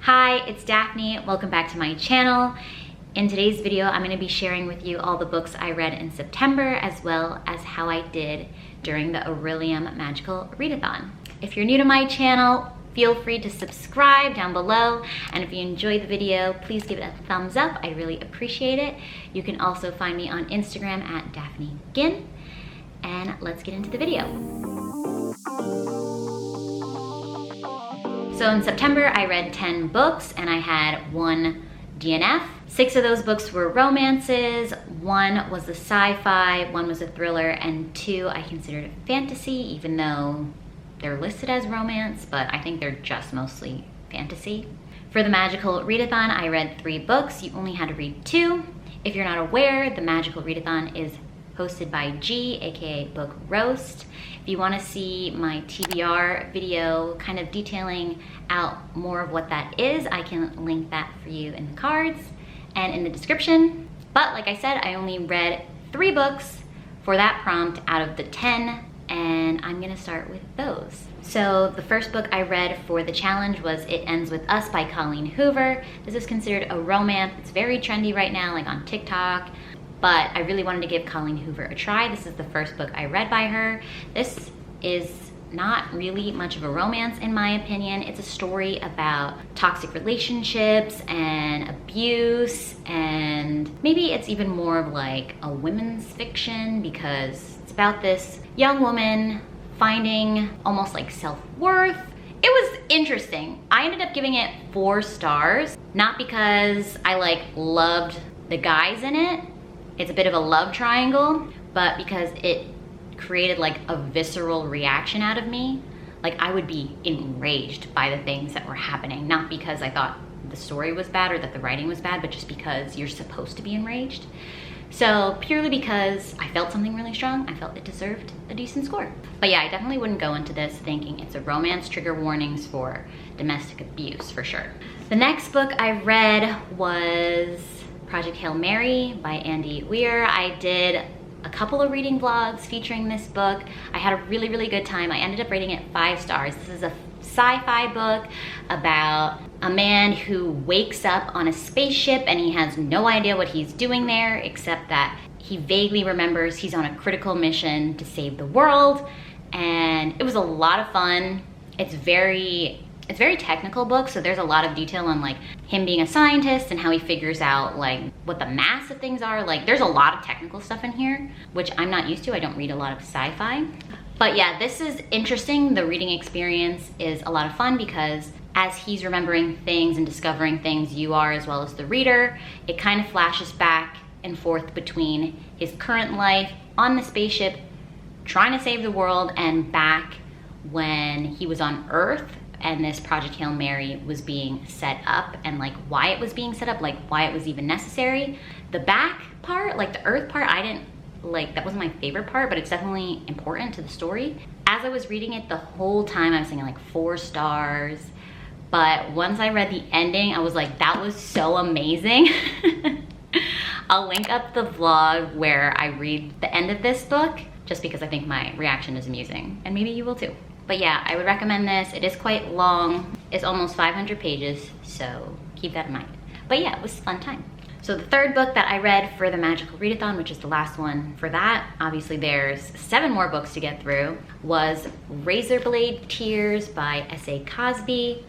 Hi, it's Daphne. Welcome back to my channel. In today's video, I'm going to be sharing with you all the books I read in September, as well as how I did during the Orilium Magical Readathon. If you're new to my channel, feel free to subscribe down below, and if you enjoyed the video, please give it a thumbs up. I really appreciate it. You can also find me on Instagram at DaphneGin, and let's get into the video. So in September, I read 10 books and I had 1 DNF. 6 of those books were romances, 1 was a sci-fi, 1 was a thriller, and 2 I considered fantasy, even though they're listed as romance, but I think they're just mostly fantasy. For the Magical Readathon, I read 3 books. You only had to read 2. If you're not aware, the Magical Readathon is hosted by G, aka Book Roast. If you want to see my TBR video kind of detailing out more of what that is, I can link that for you in the cards and in the description. But like I said, I only read 3 books for that prompt out of the 10, and I'm gonna start with those. So the first book I read for the challenge was It Ends With Us by Colleen Hoover. This is considered a romance. It's very trendy right now, like on TikTok, but I really wanted to give Colleen Hoover a try. This is the first book I read by her. This is not really much of a romance in my opinion. It's a story about toxic relationships and abuse, and maybe it's even more of like a women's fiction because it's about this young woman finding almost like self-worth. It was interesting. I ended up giving it 4 stars, not because I loved the guys in it. It's a bit of a love triangle, but because it created like a visceral reaction out of me. Like I would be enraged by the things that were happening, not because I thought the story was bad or that the writing was bad, but just because you're supposed to be enraged. So purely because I felt something really strong, I felt it deserved a decent score. But yeah, I definitely wouldn't go into this thinking it's a romance, trigger warnings for domestic abuse for sure. The next book I read was Project Hail Mary by Andy Weir. I did a couple of reading vlogs featuring this book. I had a really good time. I ended up rating it 5 stars. This is a sci-fi book about a man who wakes up on a spaceship and he has no idea what he's doing there, except that he vaguely remembers he's on a critical mission to save the world. And it was a lot of fun. It's very technical book, so there's a lot of detail on like him being a scientist and how he figures out like what the mass of things are. Like there's a lot of technical stuff in here, which I'm not used to. I don't read a lot of sci-fi. But yeah, this is interesting. The reading experience is a lot of fun because as he's remembering things and discovering things, you are as well as the reader, it kind of flashes back and forth between his current life on the spaceship trying to save the world and back when he was on Earth and this Project Hail Mary was being set up, and like why it was being set up, like why it was even necessary. The back part, like the Earth part, I didn't like, that wasn't my favorite part, but it's definitely important to the story. As I was reading it the whole time, I was thinking like 4 stars. But once I read the ending, I was like, that was so amazing. I'll link up the vlog where I read the end of this book, just because I think my reaction is amusing, and maybe you will too. But yeah, I would recommend this. It is quite long. It's almost 500 pages, so keep that in mind. But yeah, it was a fun time. So the third book that I read for the Magical Readathon, which is the last one for that, obviously there's 7 more books to get through, was Razorblade Tears by S.A. Cosby.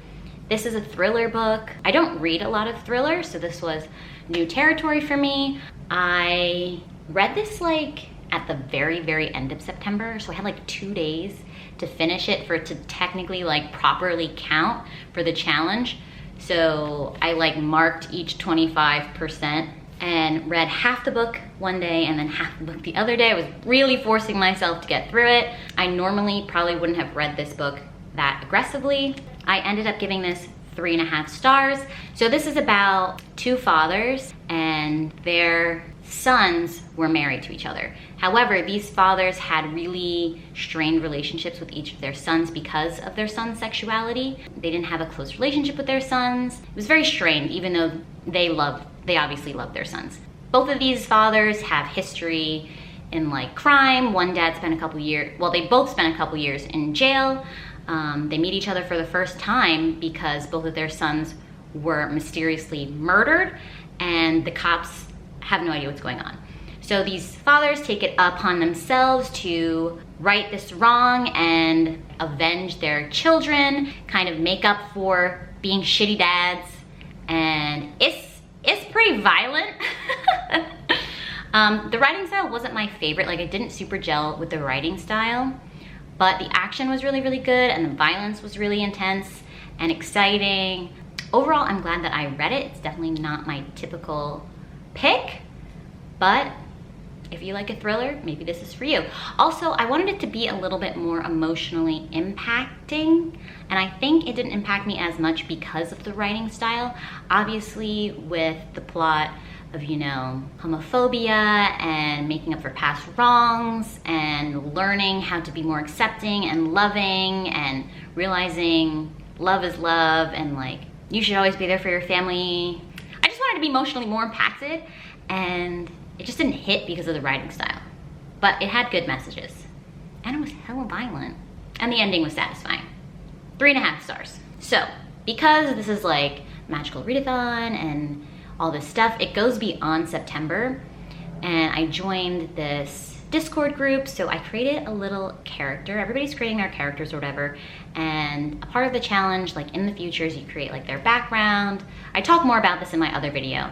This is a thriller book. I don't read a lot of thrillers, so this was new territory for me. I read this like at the very end of September, so I had like 2 days to finish it for it to technically like properly count for the challenge. So I like marked each 25% and read half the book one day and then half the book the other day. I was really forcing myself to get through it. I normally probably wouldn't have read this book that aggressively. I ended up giving this 3.5 stars. So this is about 2 fathers and their sons were married to each other. However, these fathers had really strained relationships with each of their sons because of their son's sexuality. They didn't have a close relationship with their sons. It was very strained, even though they obviously loved their sons. Both of these fathers have history in like crime. One dad spent a couple years, well, they both spent a couple years in jail. They meet each other for the first time because both of their sons were mysteriously murdered, and the cops have no idea what's going on. So these fathers take it upon themselves to right this wrong and avenge their children, kind of make up for being shitty dads, and it's pretty violent. The writing style wasn't my favorite. Like, I didn't super gel with the writing style, but the action was really, really good, and the violence was really intense and exciting. Overall, I'm glad that I read it. It's definitely not my typical pick, but if you like a thriller, maybe this is for you. Also, I wanted it to be a little bit more emotionally impacting, and I think it didn't impact me as much because of the writing style. Obviously, with the plot of, you know, homophobia and making up for past wrongs and learning how to be more accepting and loving and realizing love is love and like you should always be there for your family. I just wanted to be emotionally more impacted, and it just didn't hit because of the writing style. But it had good messages, and it was hella violent, and the ending was satisfying. 3.5 stars. So, because this is like magical readathon and all this stuff, it goes beyond September, and I joined this Discord group, so I created a little character. Everybody's creating their characters or whatever, and a part of the challenge, like in the future, is you create like their background. I talk more about this in my other video.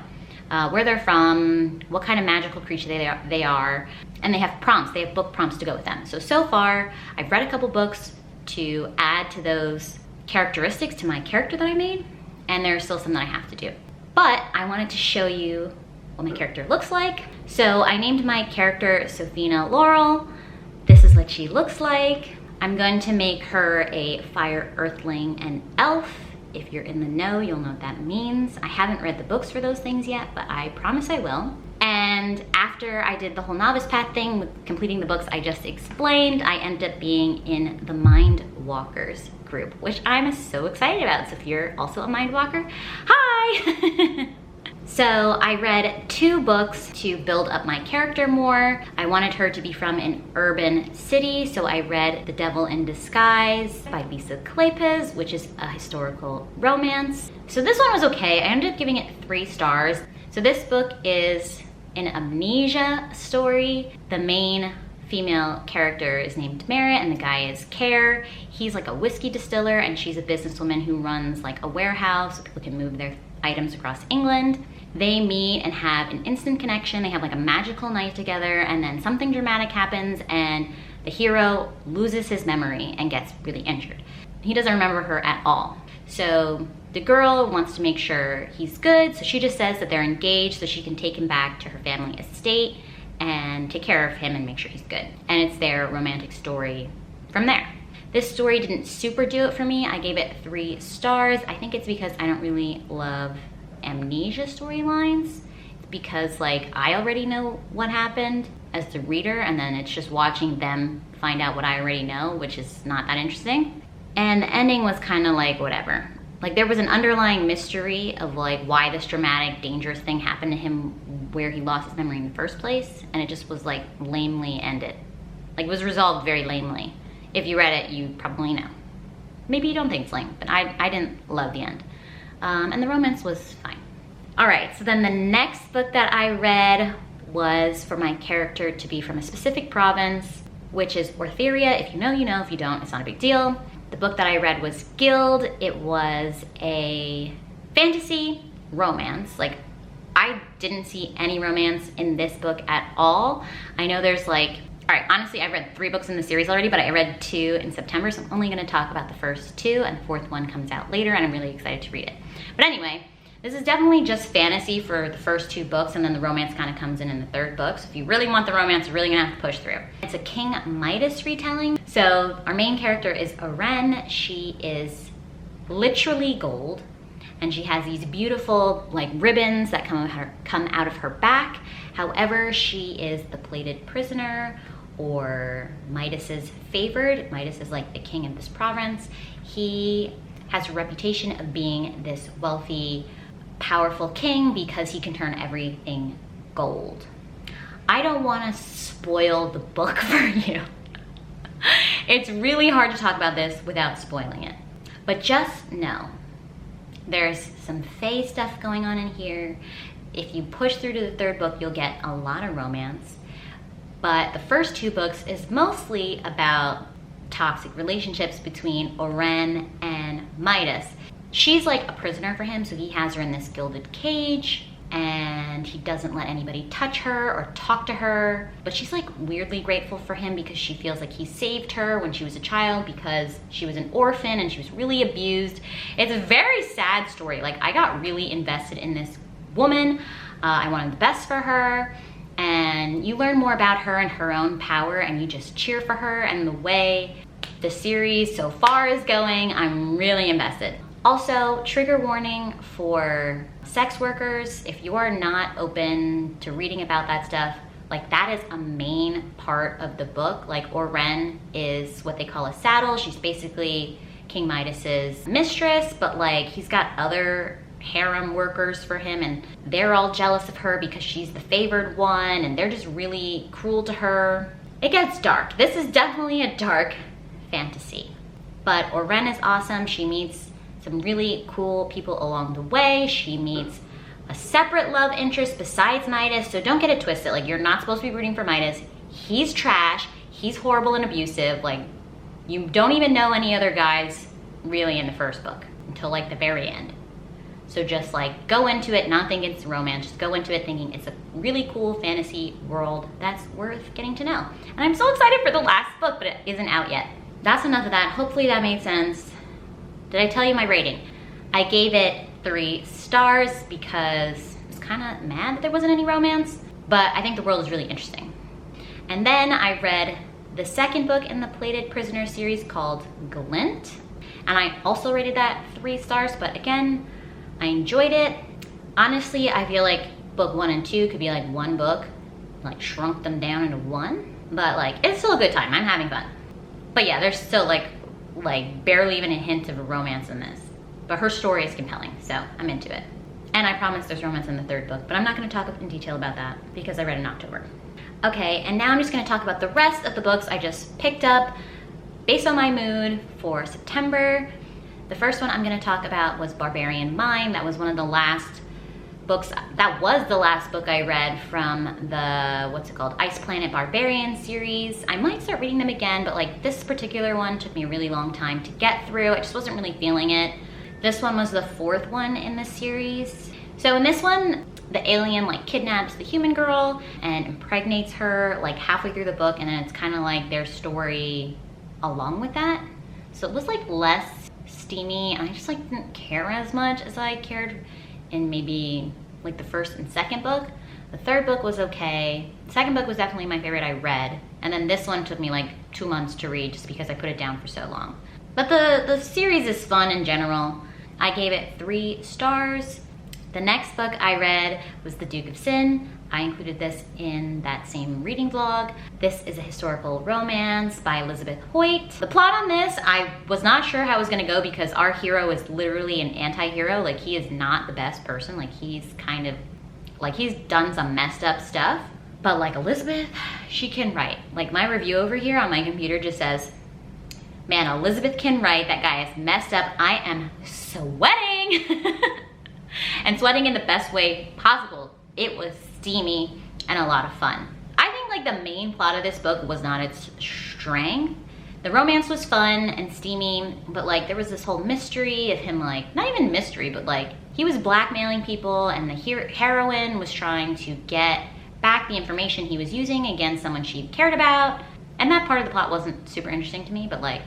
Where they're from, what kind of magical creature they are, and they have prompts. They have book prompts to go with them. So far, I've read a couple books to add to those characteristics to my character that I made, and there's still some that I have to do. But I wanted to show you what my character looks like. So I named my character Sophina Laurel. This is what she looks like. I'm going to make her a fire earthling and elf. If you're in the know, you'll know what that means. I haven't read the books for those things yet, but I promise I will. And after I did the whole Novice Path thing with completing the books I just explained, I ended up being in the Mind Walkers group, which I'm so excited about. So if you're also a Mind Walker, hi! So I read 2 books to build up my character more. I wanted her to be from an urban city, so I read The Devil in Disguise by Lisa Kleypas, which is a historical romance. So this one was okay. I ended up giving it 3 stars. So this book is an amnesia story. The main female character is named Merritt and the guy is Care. He's like a whiskey distiller and she's a businesswoman who runs like a warehouse so people can move their items across England. They meet and have an instant connection. They have like a magical night together, and then something dramatic happens and the hero loses his memory and gets really injured. He doesn't remember her at all. So the girl wants to make sure he's good, so she just says that they're engaged so she can take him back to her family estate and take care of him and make sure he's good. And it's their romantic story from there. This story didn't super do it for me. I gave it 3 stars. I think it's because I don't really love amnesia storylines. It's because like I already know what happened as the reader, and then it's just watching them find out what I already know, which is not that interesting. And the ending was kind of like whatever. Like there was an underlying mystery of like why this dramatic, dangerous thing happened to him where he lost his memory in the first place, and it just was like lamely ended. Like it was resolved very lamely. If you read it, you probably know. Maybe you don't think it's lame, but I didn't love the end. And the romance was fine. All right, so then the next book that I read was for my character to be from a specific province, which is Ortheria. If you know, you know. If you don't, it's not a big deal. The book that I read was Gild. It was a fantasy romance. Like, I didn't see any romance in this book at all. I know there's like, all right, honestly, I've read 3 books in the series already, but I read 2 in September, so I'm only gonna talk about the first 2, and the 4th one comes out later, and I'm really excited to read it. But anyway, this is definitely just fantasy for the first 2 books, and then the romance kind of comes in the 3rd book. So if you really want the romance, you're really gonna have to push through. It's a King Midas retelling. So our main character is Aren. She is literally gold, and she has these beautiful like ribbons that come out of her back. However, she is the plated prisoner, or Midas's favored. Midas is like the king of this province. He has a reputation of being this wealthy, powerful king because he can turn everything gold. I don't want to spoil the book for you. It's really hard to talk about this without spoiling it. But just know, There's some fae stuff going on in here. If you push through to the third book, you'll get a lot of romance. But the first 2 books is mostly about toxic relationships between Oren and Midas. She's like a prisoner for him, so he has her in this gilded cage, and he doesn't let anybody touch her or talk to her. But she's like weirdly grateful for him because she feels like he saved her when she was a child because she was an orphan and she was really abused. It's a very sad story. Like, I got really invested in this woman. I wanted the best for her. And you learn more about her and her own power, and you just cheer for her. And the way the series so far is going, I'm really invested. Also, trigger warning for sex workers. If you are not open to reading about that stuff, like, that is a main part of the book. Like, Oren is what they call a saddle. She's basically King Midas's mistress, but like, he's got other harem workers for him, and they're all jealous of her because she's the favored one, and they're just really cruel to her. It gets dark. This is definitely a dark fantasy. But Oren is awesome. She meets some really cool people along the way. She meets a separate love interest besides Midas, so don't get it twisted. Like, you're not supposed to be rooting for Midas. He's trash. He's horrible and abusive. Like, you don't even know any other guys really in the first book until like the very end. So just like, go into it not thinking it's romance, just go into it thinking it's a really cool fantasy world that's worth getting to know. And I'm so excited for the last book, but it isn't out yet. That's enough of that. Hopefully that made sense. Did I tell you my rating? I gave it 3 stars because I was kind of mad that there wasn't any romance, but I think the world is really interesting. And then I read the second book in the Plated Prisoner series called Glint, and I also rated that 3 stars, but again, I enjoyed it. Honestly, I feel like book 1 and 2 could be like one book, like shrunk them down into one, but like, it's still a good time. I'm having fun. But yeah, there's still like barely even a hint of a romance in this, but her story is compelling, so I'm into it. And I promise there's romance in the third book, but I'm not gonna talk in detail about that because I read in October. Okay, and now I'm just gonna talk about the rest of the books I just picked up based on my mood for September. The first one I'm gonna talk about was Barbarian Mine. That was one of the last books, that was the last book I read from the, what's it called, Ice Planet Barbarian series. I might start reading them again, but like, this particular one took me a really long time to get through. I just wasn't really feeling it. This one was the 4th one in the series. So in this one, the alien like kidnaps the human girl and impregnates her like halfway through the book, and then it's kind of like their story along with that. So it was like less steamy, and I just like didn't care as much as I cared in maybe like the first and second book. The third book was okay. The second book was definitely my favorite I read, and then this one took me like 2 months to read just because I put it down for so long. But the series is fun in general. I gave it 3 stars. The next book I read was The Duke of Sin. I included this in that same reading vlog. This is a historical romance by Elizabeth Hoyt. The plot on this, I was not sure how it was gonna go because our hero is literally an anti-hero. Like, he is not the best person. Like, he's kind of, like, he's done some messed up stuff. But like, Elizabeth, she can write. Like, my review over here on my computer just says, man, Elizabeth can write. That guy is messed up. I am sweating. And sweating in the best way possible. It was steamy and a lot of fun. I think like the main plot of this book was not its strength. The romance was fun and steamy, but like there was this whole mystery of him, like, not even mystery, but like he was blackmailing people, and the heroine was trying to get back the information he was using against someone she cared about. And that part of the plot wasn't super interesting to me, but like,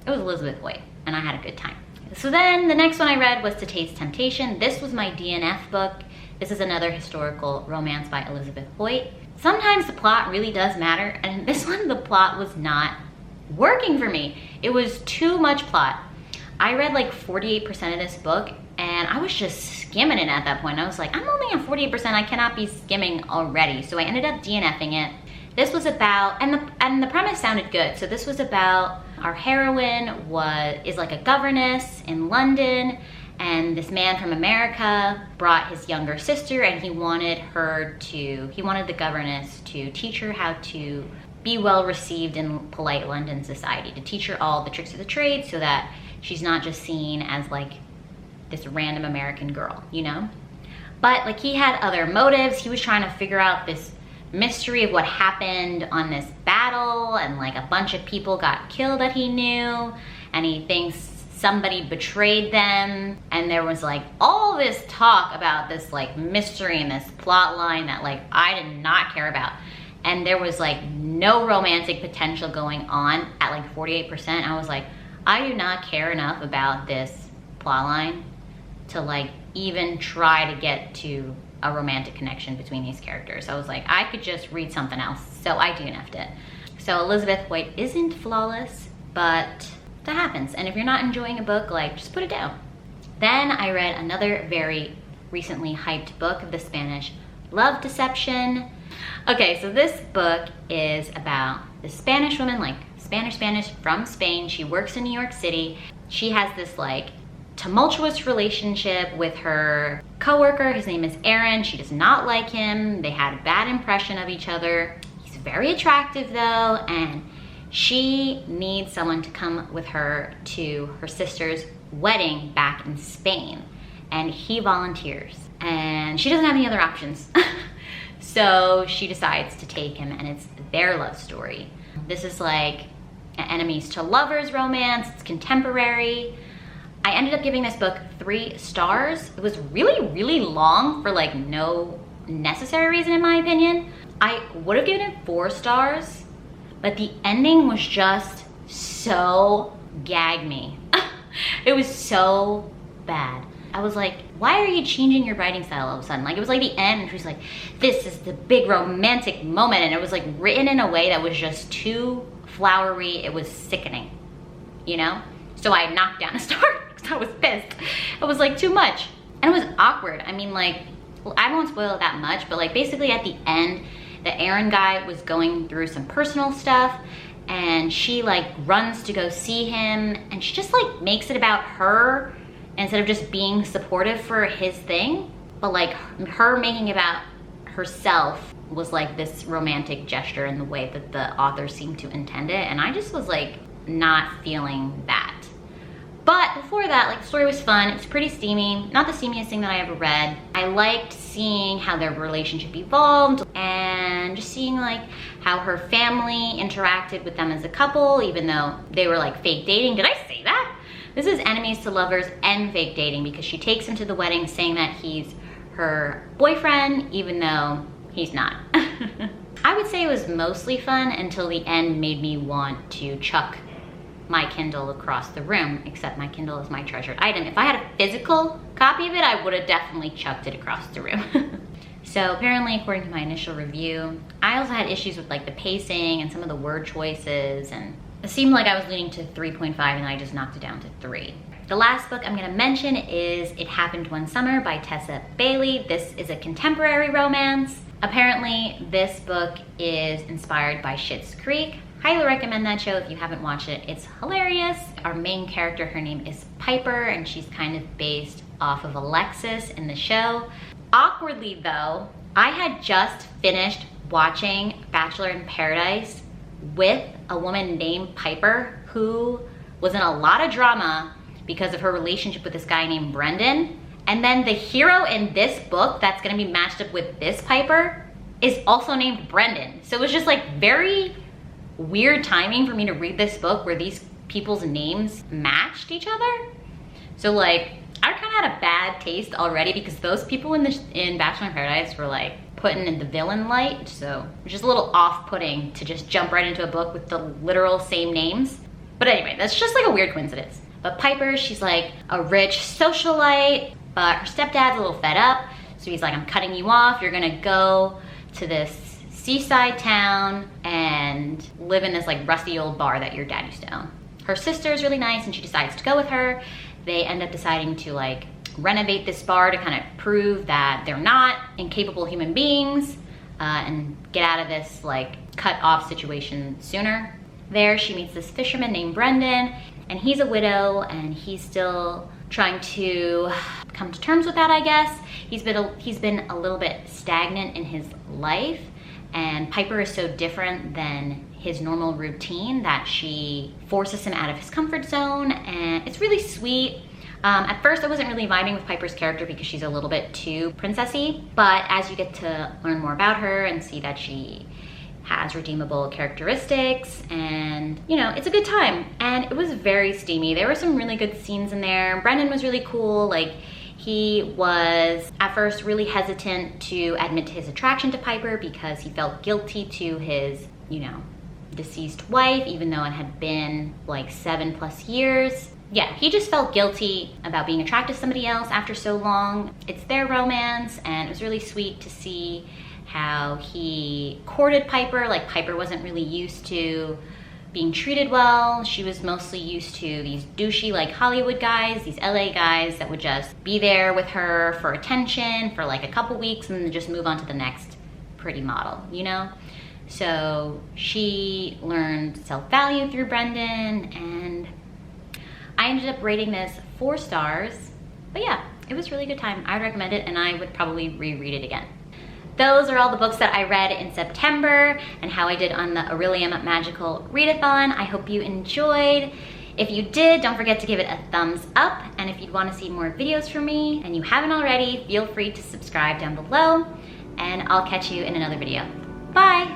it was Elizabeth Hoyt and I had a good time. So then the next one I read was To Taste Temptation. This was my DNF book. This is another historical romance by Elizabeth Hoyt. Sometimes the plot really does matter, and this one, the plot was not working for me. It was too much plot. I read like 48% of this book, and I was just skimming it at that point. I was like, I'm only on 48%, I cannot be skimming already. So I ended up DNFing it. This was about, and the premise sounded good. So this was about, our heroine is like a governess in London, and this man from America brought his younger sister, and he wanted the governess to teach her how to be well received in polite London society, to teach her all the tricks of the trade so that she's not just seen as like this random American girl, you know? But like he had other motives. He was trying to figure out this mystery of what happened on this battle, and like a bunch of people got killed that he knew, and he thinks somebody betrayed them. And there was like all this talk about this like mystery and this plot line that like I did not care about. And there was like no romantic potential going on at like 48%. I was like, I do not care enough about this plot line to like even try to get to a romantic connection between these characters. I was like, I could just read something else. So I DNF'd it. So Elizabeth White isn't flawless, but that happens. And if you're not enjoying a book, like just put it down. Then I read another very recently hyped book, The Spanish Love Deception. Okay, so this book is about the Spanish woman, like Spanish from Spain. She works in New York City. She has this like tumultuous relationship with her coworker. His name is Aaron. She does not like him. They had a bad impression of each other. He's very attractive though, and she needs someone to come with her to her sister's wedding back in Spain. And he volunteers, and she doesn't have any other options. So she decides to take him, and it's their love story. This is like an enemies to lovers romance. It's contemporary. I ended up giving this book 3 stars. It was really, really long for like no necessary reason in my opinion. I would have given it 4 stars, but the ending was just so gag me. It was so bad. I was like, why are you changing your writing style all of a sudden? Like it was like the end and she was like, this is the big romantic moment. And it was like written in a way that was just too flowery. It was sickening, you know? So I knocked down a star because I was pissed. It was like too much. And it was awkward. I mean like, well, I won't spoil it that much, but like basically at the end, the Aaron guy was going through some personal stuff and she like runs to go see him and she just like makes it about her instead of just being supportive for his thing. But like her making it about herself was like this romantic gesture in the way that the author seemed to intend it. And I just was like not feeling that. But before that, like the story was fun. It's pretty steamy, not the steamiest thing that I ever read. I liked seeing how their relationship evolved and just seeing like how her family interacted with them as a couple, even though they were like fake dating. Did I say that? This is enemies to lovers and fake dating because she takes him to the wedding saying that he's her boyfriend, even though he's not. I would say it was mostly fun until the end made me want to chuck my Kindle across the room, except my Kindle is my treasured item. If I had a physical copy of it, I would have definitely chucked it across the room. So apparently, according to my initial review, I also had issues with like the pacing and some of the word choices, and it seemed like I was leaning to 3.5 and I just knocked it down to 3. The last book I'm gonna mention is It Happened One Summer by Tessa Bailey. This is a contemporary romance. Apparently, this book is inspired by Schitt's Creek. Highly recommend that show if you haven't watched it. It's hilarious. Our main character, her name is Piper, and she's kind of based off of Alexis in the show. Awkwardly though, I had just finished watching Bachelor in Paradise with a woman named Piper who was in a lot of drama because of her relationship with this guy named Brendan. And then the hero in this book that's gonna be matched up with this Piper is also named Brendan. So it was just like very weird timing for me to read this book where these people's names matched each other. So like, I kind of had a bad taste already because those people in Bachelor in Paradise were like put in the villain light. So it was just a little off-putting to just jump right into a book with the literal same names. But anyway, that's just like a weird coincidence. But Piper, she's like a rich socialite, but her stepdad's a little fed up. So he's like, I'm cutting you off. You're gonna go to this seaside town and live in this like rusty old bar that your dad used to own. Her sister's really nice and she decides to go with her. They end up deciding to like renovate this bar to kind of prove that they're not incapable human beings and get out of this like cut off situation sooner. There she meets this fisherman named Brendan, and he's a widow and he's still trying to come to terms with that, I guess. He's been a little bit stagnant in his life, and Piper is so different than his normal routine that she forces him out of his comfort zone, and it's really sweet. At first I wasn't really vibing with Piper's character because she's a little bit too princessy, but as you get to learn more about her and see that she has redeemable characteristics, and you know, it's a good time. And it was very steamy. There were some really good scenes in there. Brendan was really cool. Like, he was at first really hesitant to admit to his attraction to Piper because he felt guilty to his, you know, deceased wife, even though it had been like 7+ years. Yeah, he just felt guilty about being attracted to somebody else after so long. It's their romance, and it was really sweet to see how he courted Piper. Like, Piper wasn't really used to being treated well. She was mostly used to these douchey, like, Hollywood guys, these LA guys that would just be there with her for attention for like a couple weeks and then just move on to the next pretty model, you know? So she learned self-value through Brendan, and I ended up rating this 4 stars. But yeah, it was a really good time. I would recommend it, and I would probably reread it again. Those are all the books that I read in September and how I did on the Orilium Magical Readathon. I hope you enjoyed. If you did, don't forget to give it a thumbs up. And if you'd want to see more videos from me and you haven't already, feel free to subscribe down below, and I'll catch you in another video. Bye!